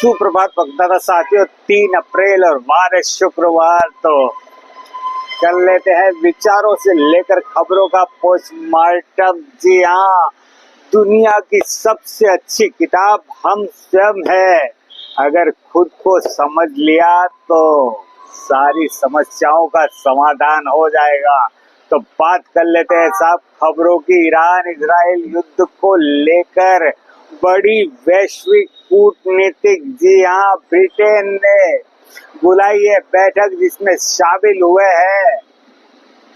सुप्रभात वक्ता साथियों। 3 अप्रैल और वार है शुक्रवार। तो कर लेते हैं विचारों से लेकर खबरों का पोस्टमार्टम। जी हाँ, दुनिया की सबसे अच्छी किताब हम स्वयं है। अगर खुद को समझ लिया तो सारी समस्याओं का समाधान हो जाएगा। तो बात कर लेते हैं साहब खबरों की। ईरान इजराइल युद्ध को लेकर बड़ी वैश्विक कूटनीतिक, जी हाँ, ब्रिटेन ने बुलाई है बैठक जिसमें शामिल हुए हैं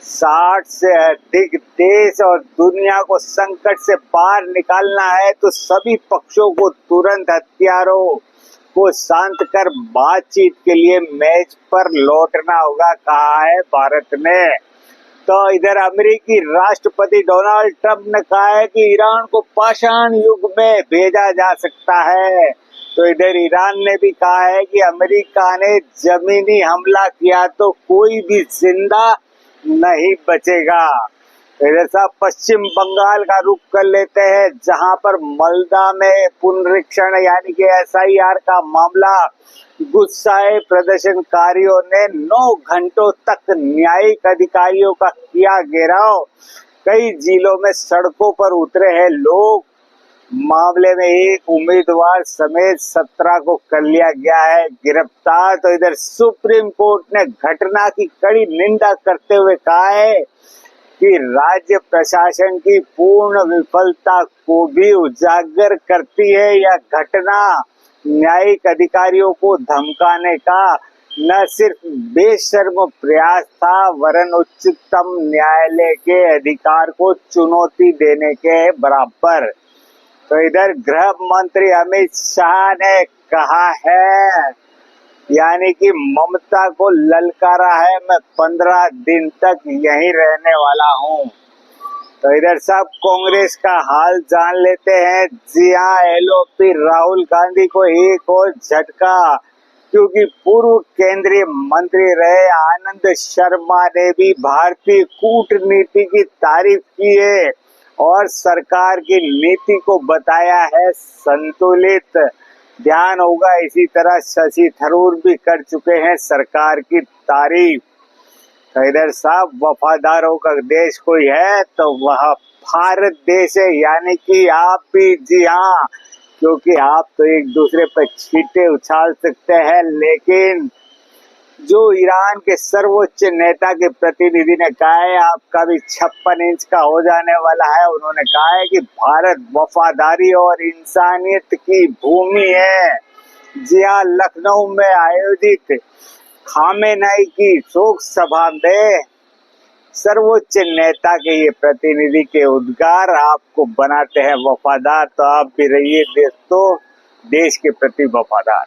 60 से अधिक देश। और दुनिया को संकट से बाहर निकालना है तो सभी पक्षों को तुरंत हथियारों को शांत कर बातचीत के लिए मेज पर लौटना होगा, कहा है भारत ने। तो इधर अमेरिकी राष्ट्रपति डोनाल्ड ट्रंप ने कहा है कि ईरान को पाषाण युग में भेजा जा सकता है। तो इधर ईरान ने भी कहा है कि अमेरिका ने जमीनी हमला किया तो कोई भी जिंदा नहीं बचेगा। इधर साहब पश्चिम बंगाल का रुख कर लेते हैं, जहां पर मालदा में पुनरीक्षण यानी कि SIR का मामला। गुस्साए प्रदर्शनकारियों ने 9 घंटों तक न्यायिक अधिकारियों का किया घेराव। कई जिलों में सड़कों पर उतरे हैं लोग। मामले में एक उम्मीदवार समेत 17 को कर लिया गया है गिरफ्तार। तो इधर सुप्रीम कोर्ट ने घटना की कड़ी निंदा करते हुए कहा है कि राज्य प्रशासन की पूर्ण विफलता को भी उजागर करती है। यह घटना न्यायिक अधिकारियों को धमकाने का न सिर्फ बेशर्म प्रयास था, वरन उच्चतम न्यायालय के अधिकार को चुनौती देने के बराबर। तो इधर गृह मंत्री अमित शाह ने कहा है, यानी कि ममता को ललकारा है, मैं 15 दिन तक यहीं रहने वाला हूं। तो इधर सब कांग्रेस का हाल जान लेते हैं। जी हाँ, LOP राहुल गांधी को एक और झटका, क्योंकि पूर्व केंद्रीय मंत्री रहे आनंद शर्मा ने भी भारतीय कूटनीति की तारीफ की है और सरकार की नीति को बताया है संतुलित। ध्यान होगा इसी तरह शशि थरूर भी कर चुके हैं सरकार की तारीफ। तो इधर साहब वफादारों का देश कोई है तो वह भारत देश है, यानी कि आप भी। जी हाँ, क्योंकि आप तो एक दूसरे पर छींटे उछाल सकते हैं, लेकिन जो ईरान के सर्वोच्च नेता के प्रतिनिधि ने कहा है आपका भी 56 इंच का हो जाने वाला है। उन्होंने कहा है कि भारत वफादारी और इंसानियत की भूमि है। जी हाँ, लखनऊ में आयोजित खामेनेई की शोक सभा में सर्वोच्च नेता के ये प्रतिनिधि के उद्गार आपको बनाते हैं वफादार। तो आप भी रहिए दोस्तों देश के प्रति वफादार।